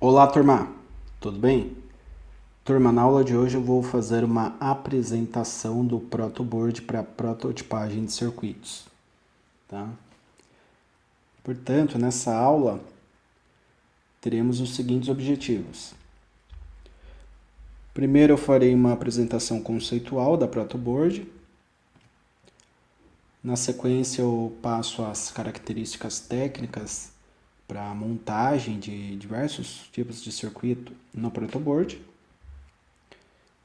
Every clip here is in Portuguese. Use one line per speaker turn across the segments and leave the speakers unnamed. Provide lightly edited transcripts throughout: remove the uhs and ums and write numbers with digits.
Olá, turma! Tudo bem? Turma, na aula de hoje eu vou fazer uma apresentação do protoboard para prototipagem de circuitos, tá? Portanto, nessa aula teremos os seguintes objetivos. Primeiro eu farei uma apresentação conceitual da protoboard. Na sequência eu passo as características técnicas para a montagem de diversos tipos de circuito no protoboard.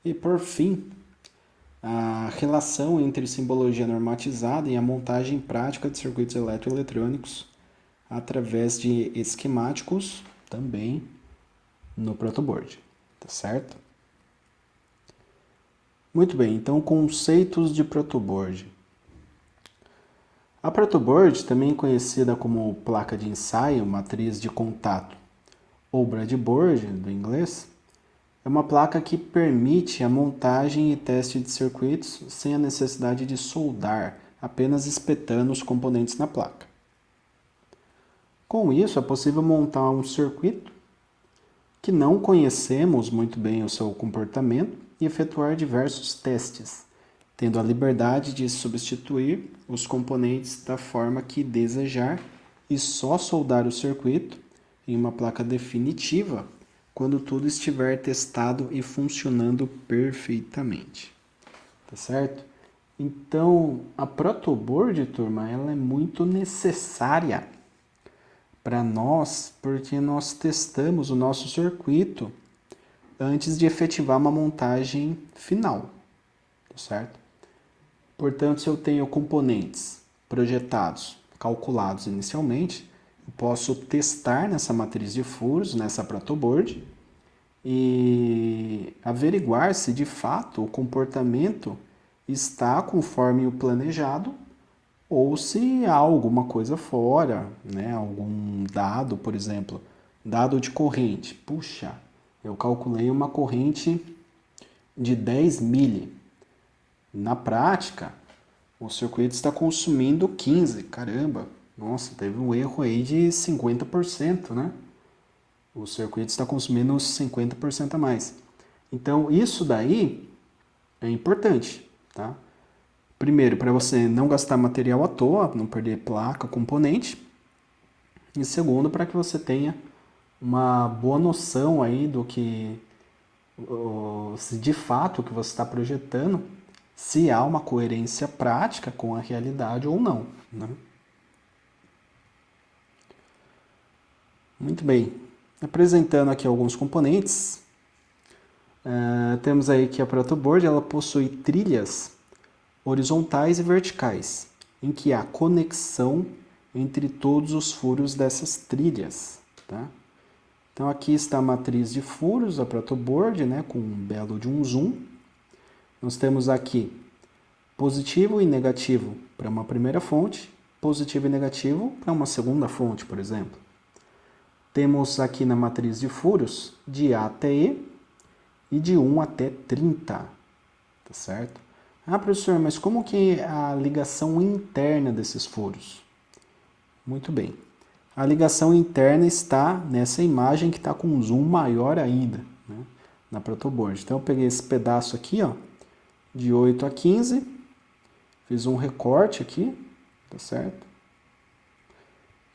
E por fim, a relação entre simbologia normatizada e a montagem prática de circuitos eletroeletrônicos através de esquemáticos também no protoboard, tá certo? Muito bem, então conceitos de protoboard. A protoboard, também conhecida como placa de ensaio, matriz de contato ou breadboard do inglês, é uma placa que permite a montagem e teste de circuitos sem a necessidade de soldar, apenas espetando os componentes na placa. Com isso, é possível montar um circuito que não conhecemos muito bem o seu comportamento e efetuar diversos testes, tendo a liberdade de substituir os componentes da forma que desejar e só soldar o circuito em uma placa definitiva quando tudo estiver testado e funcionando perfeitamente. Tá certo? Então, a protoboard, turma, ela é muito necessária para nós, porque nós testamos o nosso circuito antes de efetivar uma montagem final, tá certo? Portanto, se eu tenho componentes projetados, calculados inicialmente, eu posso testar nessa matriz de furos, nessa protoboard, e averiguar se de fato o comportamento está conforme o planejado ou se há alguma coisa fora, né? Algum dado, por exemplo, dado de corrente. Puxa, eu calculei uma corrente de 10 mili. Na prática, o circuito está consumindo 15. Caramba, nossa, teve um erro aí de 50%, né? O circuito está consumindo uns 50% a mais. Então, isso daí é importante, tá? Primeiro, para você não gastar material à toa, não perder placa, componente. E segundo, para que você tenha uma boa noção aí do que, se de fato o que você está projetando, se há uma coerência prática com a realidade ou não, né? Muito bem. Apresentando aqui alguns componentes, temos aí que a protoboard ela possui trilhas horizontais e verticais, em que há conexão entre todos os furos dessas trilhas, tá? Então aqui está a matriz de furos da protoboard, né, com um belo de um zoom. Nós temos aqui positivo e negativo para uma primeira fonte, positivo e negativo para uma segunda fonte, por exemplo. Temos aqui na matriz de furos de A até E de 1 até 30, tá certo? Ah, professor, mas como que é a ligação interna desses furos? Muito bem. A ligação interna está nessa imagem que está com um zoom maior ainda, né, na protoboard. Então eu peguei esse pedaço aqui, ó, de 8 a 15, fiz um recorte aqui, tá certo?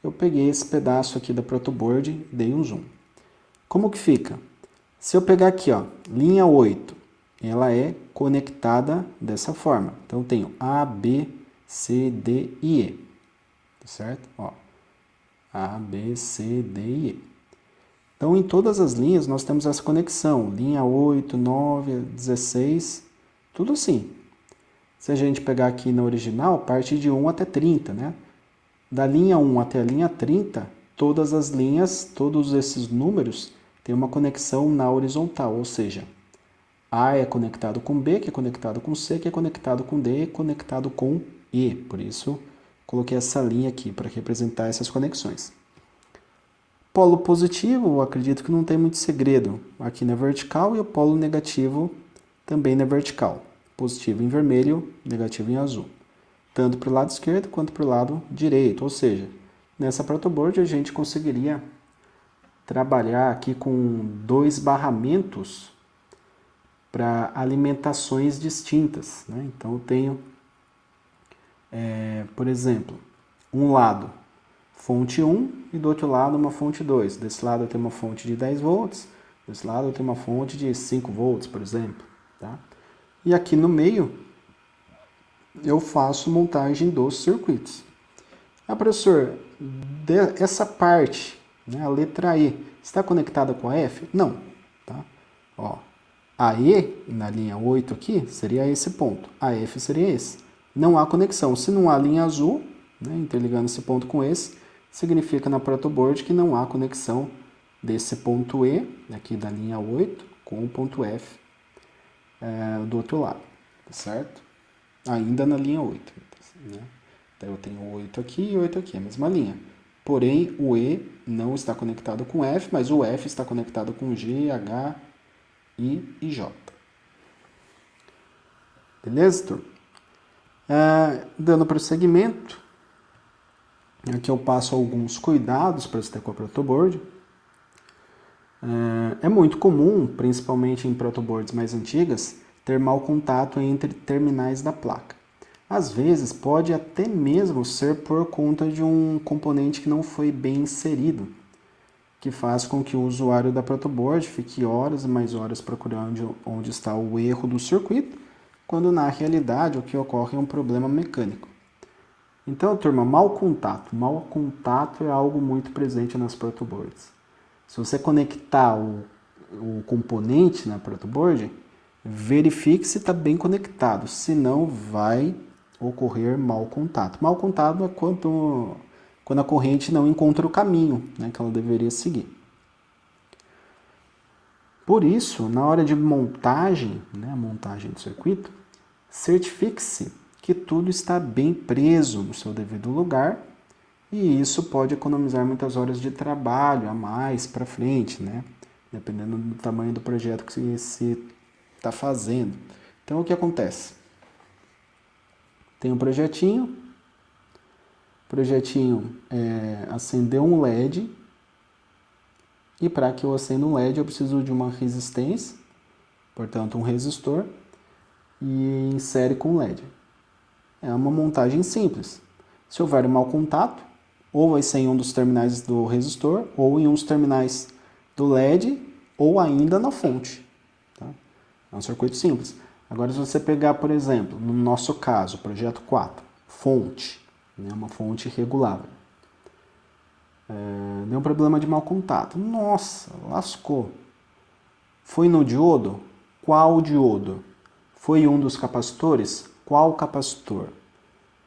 Eu peguei esse pedaço aqui da protoboard e dei um zoom. Como que fica? Se eu pegar aqui, ó, linha 8, ela é conectada dessa forma. Então, eu tenho A, B, C, D e E. Tá certo? Ó, A, B, C, D e E. Então, em todas as linhas, nós temos essa conexão. Linha 8, 9, 16, tudo assim. Se a gente pegar aqui na original, parte de 1 até 30, né? Da linha 1 até a linha 30, todas as linhas, todos esses números, têm uma conexão na horizontal, ou seja, A é conectado com B, que é conectado com C, que é conectado com D, conectado com E. Por isso, coloquei essa linha aqui para representar essas conexões. Polo positivo, eu acredito que não tem muito segredo. Aqui na vertical e o polo negativo também na vertical. Positivo em vermelho, negativo em azul. Tanto para o lado esquerdo quanto para o lado direito. Ou seja, nessa protoboard a gente conseguiria trabalhar aqui com 2 barramentos para alimentações distintas, né? Então eu tenho, por exemplo, um lado fonte 1 e do outro lado uma fonte 2. Desse lado eu tenho uma fonte de 10 volts, desse lado eu tenho uma fonte de 5 volts, por exemplo. Tá? E aqui no meio eu faço montagem dos circuitos. Ah, professor, essa parte, né, a letra E, está conectada com a F? Não. Tá? Ó, a E, na linha 8 aqui, seria esse ponto. A F seria esse. Não há conexão. Se não há linha azul, né, interligando esse ponto com esse, significa na protoboard que não há conexão desse ponto E, aqui da linha 8, com o ponto F do outro lado. Tá certo? Ainda na linha 8. Né? Então eu tenho 8 aqui e 8 aqui, a mesma linha. Porém, o E não está conectado com F, mas o F está conectado com G, H, I e J. Beleza, turma? Dando prosseguimento, aqui eu passo alguns cuidados para você ter com a protoboard. É muito comum, principalmente em protoboards mais antigas, ter mau contato entre terminais da placa. Às vezes pode até mesmo ser por conta de um componente que não foi bem inserido, que faz com que o usuário da protoboard fique horas e mais horas procurando onde está o erro do circuito, quando na realidade o que ocorre é um problema mecânico. Então, turma, mau contato. Mau contato é algo muito presente nas protoboards. Se você conectar o componente na protoboard, verifique se está bem conectado, senão vai ocorrer mau contato. Mau contato é quando a corrente não encontra o caminho, né, que ela deveria seguir. Por isso, na hora de montagem, né, montagem do circuito, certifique-se que tudo está bem preso no seu devido lugar, e isso pode economizar muitas horas de trabalho a mais para frente, né? Dependendo do tamanho do projeto que você está fazendo. Então, o que acontece? Tem um projetinho é acender um LED, e para que eu acenda um LED eu preciso de uma resistência, portanto um resistor, e insere com LED. É uma montagem simples. Se houver um mau contato, ou vai ser em um dos terminais do resistor, ou em um dos terminais do LED, ou ainda na fonte. Tá? É um circuito simples. Agora, se você pegar, por exemplo, no nosso caso, projeto 4, fonte, né, uma fonte regulável. Deu um problema de mau contato. Nossa, lascou. Foi no diodo? Qual diodo? Foi um dos capacitores? Qual capacitor?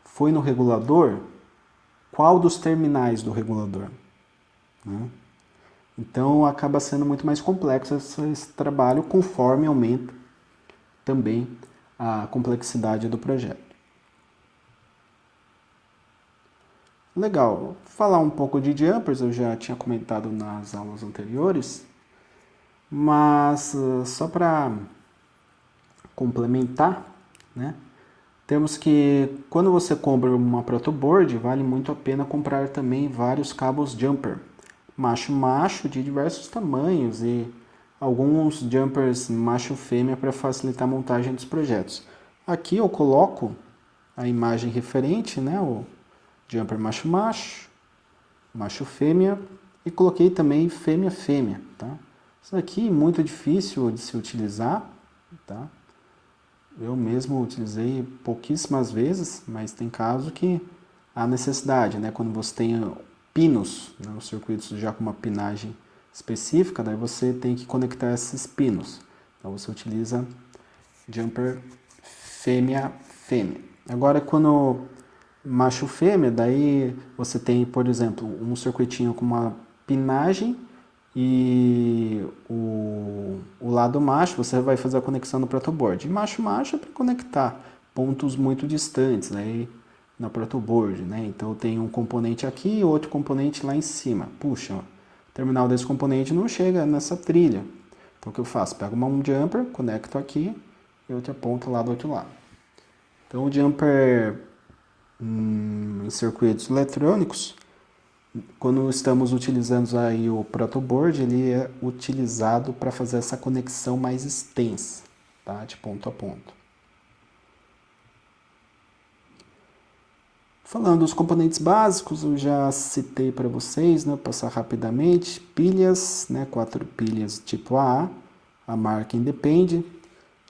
Foi no regulador? Qual dos terminais do regulador? Né? Então acaba sendo muito mais complexo esse trabalho conforme aumenta também a complexidade do projeto. Legal, vou falar um pouco de jumpers, eu já tinha comentado nas aulas anteriores, mas só para complementar, né? Temos que, quando você compra uma protoboard, vale muito a pena comprar também vários cabos jumper, macho-macho de diversos tamanhos e alguns jumpers macho-fêmea para facilitar a montagem dos projetos. Aqui eu coloco a imagem referente, né, o jumper macho-macho, macho-fêmea, e coloquei também fêmea-fêmea. Tá? Isso aqui é muito difícil de se utilizar, tá? Eu mesmo utilizei pouquíssimas vezes, mas tem caso que há necessidade, né? Quando você tem pinos, né, os circuitos já com uma pinagem específica, daí você tem que conectar esses pinos. Então você utiliza jumper fêmea-fêmea. Agora, quando macho-fêmea, daí você tem, por exemplo, um circuitinho com uma pinagem e o lado macho você vai fazer a conexão no protoboard. E macho-macho é para conectar pontos muito distantes, né, na protoboard, né? Então eu tenho um componente aqui e outro componente lá em cima. Puxa, o terminal desse componente não chega nessa trilha. Então o que eu faço? Pego um jumper, conecto aqui e outra ponta lá do outro lado. Então o jumper em circuitos eletrônicos quando estamos utilizando aí o protoboard, ele é utilizado para fazer essa conexão mais extensa, tá? De ponto a ponto. Falando dos componentes básicos, eu já citei para vocês, né? Vou passar rapidamente. Pilhas, né? 4 pilhas tipo AA, a marca independe.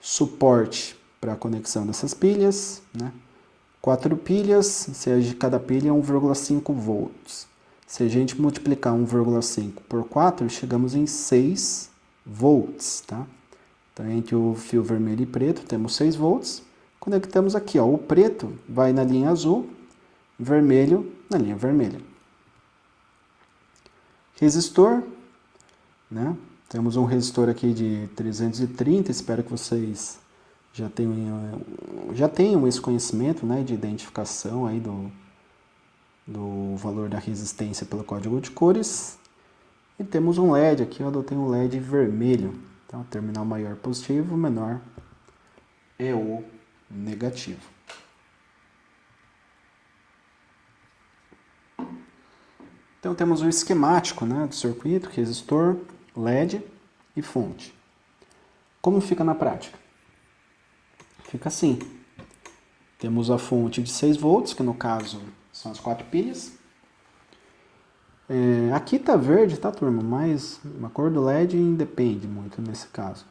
Suporte para a conexão dessas pilhas, né? 4 pilhas, se cada pilha é 1,5 volts. Se a gente multiplicar 1,5 por 4, chegamos em 6 volts, tá? Então, entre o fio vermelho e preto, temos 6 volts. Conectamos aqui, ó, o preto vai na linha azul, vermelho na linha vermelha. Resistor, né? Temos um resistor aqui de 330, espero que vocês já tenham esse conhecimento, né, de identificação aí do valor da resistência pelo código de cores. E temos um LED aqui, eu adotei um LED vermelho. Então, terminal maior positivo, menor é o negativo. Então, temos o esquemático, né, do circuito, resistor, LED e fonte. Como fica na prática? Fica assim. Temos a fonte de 6 volts, que no caso são as 4 pilhas. Aqui tá verde, tá, turma? Mas a cor do LED independe muito nesse caso.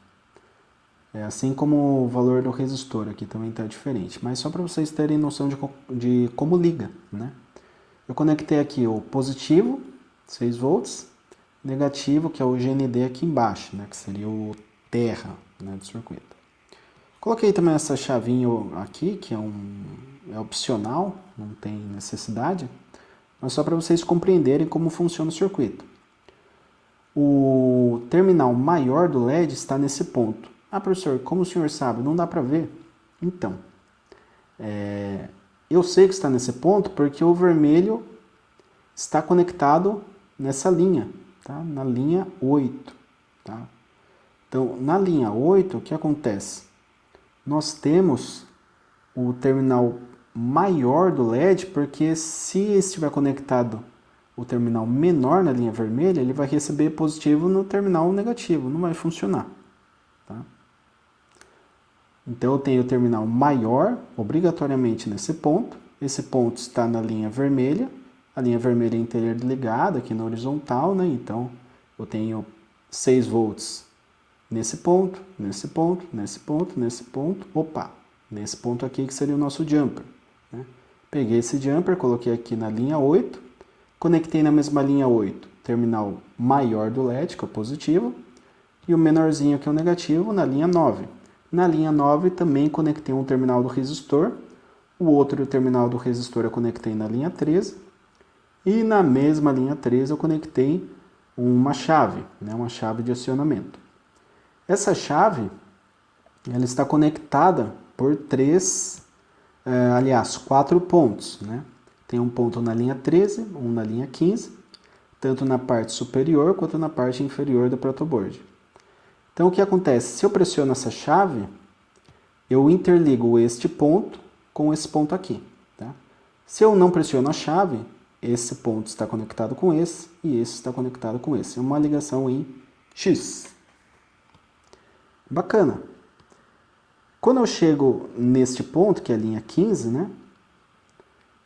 Assim como o valor do resistor aqui também tá diferente. Mas só para vocês terem noção de como liga, né? Eu conectei aqui o positivo, 6 volts, negativo, que é o GND aqui embaixo, né? Que seria o terra, né, do circuito. Coloquei também essa chavinha aqui, que é opcional, não tem necessidade, mas só para vocês compreenderem como funciona o circuito. O terminal maior do LED está nesse ponto. Ah, professor, como o senhor sabe? Não dá para ver? Então, eu sei que está nesse ponto porque o vermelho está conectado nessa linha, tá? Na linha 8. Tá? Então, na linha 8, o que acontece? Nós temos o terminal maior do LED, porque se estiver conectado o terminal menor na linha vermelha, ele vai receber positivo no terminal negativo, não vai funcionar. Tá? Então eu tenho o terminal maior, obrigatoriamente nesse ponto, esse ponto está na linha vermelha, a linha vermelha é interligada aqui na horizontal, né? Então eu tenho 6 volts nesse ponto, nesse ponto, nesse ponto, nesse ponto, opa, nesse ponto aqui que seria o nosso jumper. Né? Peguei esse jumper, coloquei aqui na linha 8, conectei na mesma linha 8, terminal maior do LED, que é o positivo, e o menorzinho que é o negativo, na linha 9. Na linha 9 também conectei um terminal do resistor, o outro terminal do resistor eu conectei na linha 13, e na mesma linha 13 eu conectei uma chave, né, uma chave de acionamento. Essa chave, ela está conectada por 4 pontos, né? Tem um ponto na linha 13, um na linha 15, tanto na parte superior quanto na parte inferior do protoboard. Então, o que acontece? Se eu pressiono essa chave, eu interligo este ponto com esse ponto aqui. Tá? Se eu não pressiono a chave, esse ponto está conectado com esse e esse está conectado com esse. É uma ligação em X. Bacana. Quando eu chego neste ponto, que é a linha 15, né?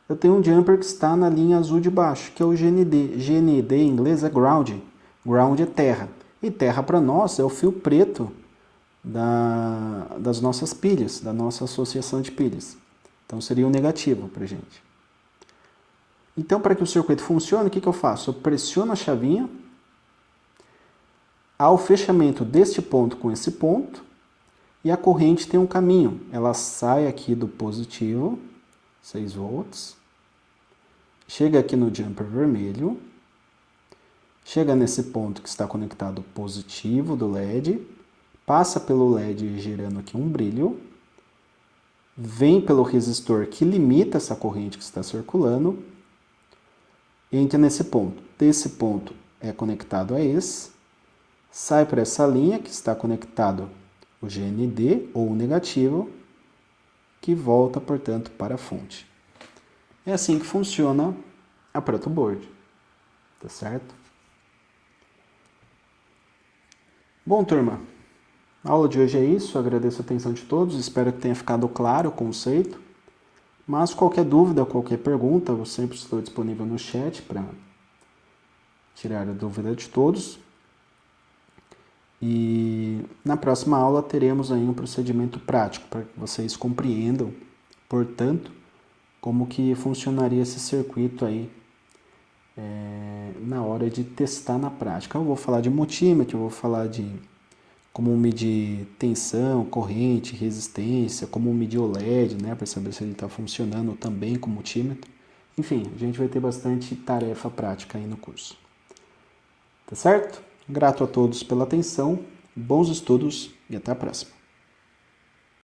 Eu tenho um jumper que está na linha azul de baixo, que é o GND. GND em inglês é ground. Ground é terra. E terra para nós é o fio preto das nossas pilhas, da nossa associação de pilhas. Então seria um negativo para a gente. Então, para que o circuito funcione, o que eu faço? Eu pressiono a chavinha. Há o fechamento deste ponto com esse ponto, e a corrente tem um caminho. Ela sai aqui do positivo, 6 volts, chega aqui no jumper vermelho, chega nesse ponto que está conectado positivo do LED, passa pelo LED gerando aqui um brilho, vem pelo resistor que limita essa corrente que está circulando, entra nesse ponto. Desse ponto é conectado a esse, sai para essa linha que está conectado o GND ou o negativo, que volta, portanto, para a fonte. É assim que funciona a protoboard. tá certo? Bom, turma, a aula de hoje é isso, agradeço a atenção de todos, espero que tenha ficado claro o conceito, mas qualquer dúvida, qualquer pergunta, eu sempre estou disponível no chat para tirar a dúvida de todos. E na próxima aula teremos aí um procedimento prático para que vocês compreendam, portanto, como que funcionaria esse circuito aí na hora de testar na prática. Eu vou falar de multímetro, eu vou falar de como medir tensão, corrente, resistência, como medir o LED, né, para saber se ele está funcionando também com multímetro. Enfim, a gente vai ter bastante tarefa prática aí no curso. Tá certo? Grato a todos pela atenção, bons estudos e até a próxima.